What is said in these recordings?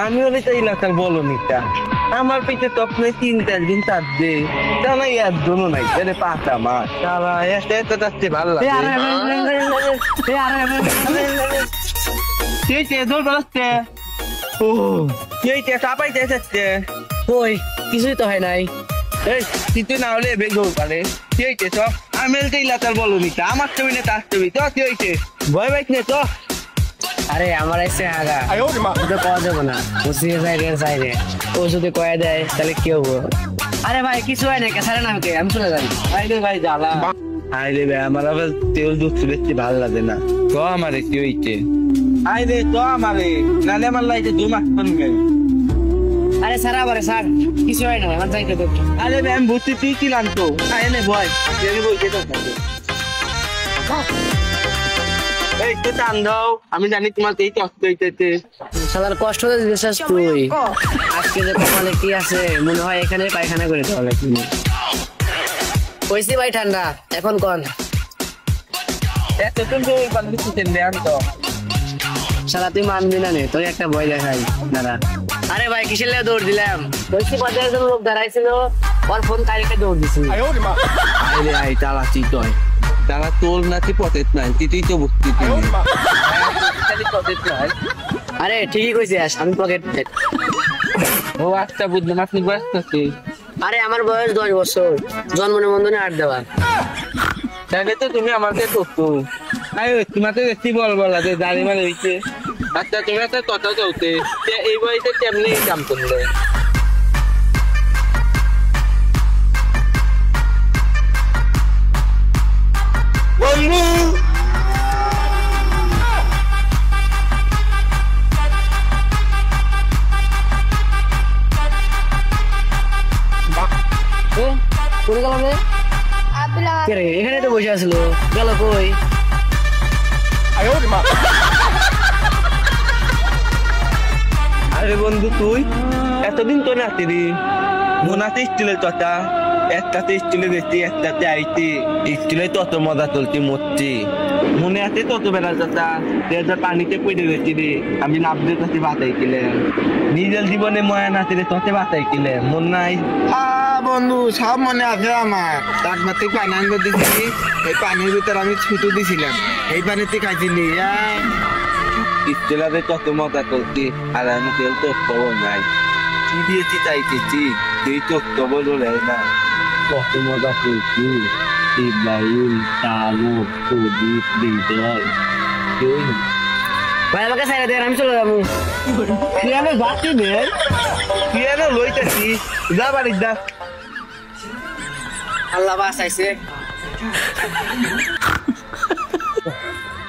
আমি ওই এলাকার বলো নিতা আমার পিছে তো আপনি 3-4 দিন থাকবে তাহলে একজন নাই তাহলে 5টা মাস তারা এত যাচ্ছে ভালো লাগে কিছুই তো হয় নাই না হলে বেগর পারে আমি এলাকার বলো নিতা আমার ছবি না তার ছবি তো কি হয়েছে ভয় বাইক নে তো আরে আমার এসে আগা তো কয়া যাবো না সাইডে ও যদি কয়া দেয় তাহলে কি হবো আরে ভাই কিছু হয় না কেসারে না আমাকে আমি চলে যাই আরে ভাই জ্বালা আরে ভাই আমার আবার তেল দুধ দেখতে ভালো লাগে না তো আমারে কি হইছে আরে তো আমারে নালে আমার লাইতে 2 মাস পরে আরে সারা বারে স্যার কিছু হয় না আমার যাইতে তো আরে ভাই আমি বুঝতে দিছিলাম তো এনে ভয় দেরি বলতে তো এই তো টান দাও আমি জানি তোমার এই কষ্ট হইতেছে সাদার কষ্ট হতে বিশ্বাস তুই আজকে যে কপালে কি আছে মনে হয় এখানে পায়খানা করে তাহলে কি কইছি ভাই ঠান্ডা এখন কোন এত তুমি পানি দিতেন দেন তো সারা তুই মানবি না নে তোর একটা ভয় দেখাই দাঁড়া আরে ভাই কিসের লে দৌড় দিলাম কইছি 50 জন লোক দাঁড়াইছিল ওর ফোন কাইকে দৌড় দিছি আরে আই চালাচ্ছি তুই তারা তোর নাকি পকেট নাই তুই তো বুঝতি আরে ঠিকই কইছিস আমি পকেট ও আচ্ছা বুঝলাম আপনি ব্যস্ত আছি আরে আমার বয়স 10 বছর জন্ম নিবন্ধনে 8 দেওয়া তাহলে তো তুমি আমাকে করতো আরে তোমাকে বেশি বলা যে দাঁড়ি মানে হইছে আচ্ছা তুমি একটা কথা চলতে এই বয়সে কেমনি কাম করলে বন্ধু কোন গেল রে এখানে তো বসে আসলো গেল কই আরে বন্ধু তুই এতদিন তো নাতি রে মোনাতে স্টিলের কথা একটাতে স্টিলে গেছি একটাতে আইতে স্টিলে তত মজা চলছি মরছি মনে আছে তত বেলা চাচা পানিতে পড়ে গেছি রে আমি নাবদের কাছে বাঁচাইছিলাম নিজের জীবনে ময়া নাতি রে তোতে বাঁচাইছিলাম মন নাই বন্ধু সব মনে আছে আমার একবার তুই পানি আনতে দিছিলি এই পানির ভিতরে আমি ছুটু দিছিলাম এই পানিতে খাইছিলি স্টিলারে তত মজা চলছি আর আমি তেল তো খবর নাই কি দিয়েছি চাইতেছি তুই তো খবর নেই না কত মজা চলছি ইব্রাহিম তালুক প্রদীপ হৃদয় কেউ ভাই আমাকে সাইডে দেন আমি চলে যাবো কি আমি বাকি নেই কি আমি লইতেছি যা বাড়ি যা আল্লাহ বাঁচাইছে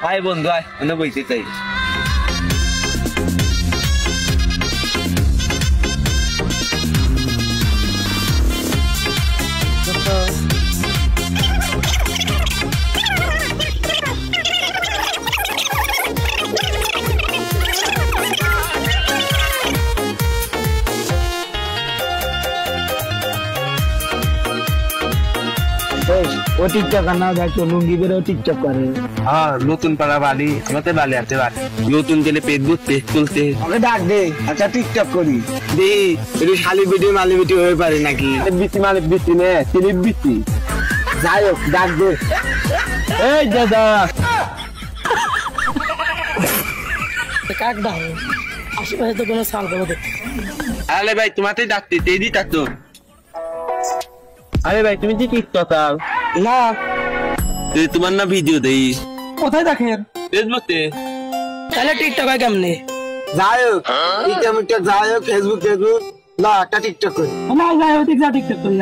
আয় বন্ধু আয় মনে বইতে চাই ও টিকটক না দেখো লুঙ্গি বেরো টিকটক করে হ্যাঁ নতুন পাড়া বাড়ি আমাদের বালি আছে বাড়ি নতুন গেলে ফেসবুক পেজ খুলতে আমাকে ডাক দে আচ্ছা টিকটক করি দে একটু শালি ভিডিও মালি ভিডিও হয়ে পারে নাকি বিসি মানে বিসি নে সিলিপ বিসি যাই হোক ডাক দে এই দাদা কাক দাও আশেপাশে তো কোনো সাল করবো আরে ভাই তোমাতে ডাকতে তেজি থাকতো আরে ভাই তুমি কি টিকটক না তোমার না ভিডিও দেই কোথায় দেখেন ফেসবুকে তাহলে টিকটক হয় কেমনে যাই হোক টিকটক যাই হোক ফেসবুক না একটা টিকটক করি না যাই হোক টিকটক করি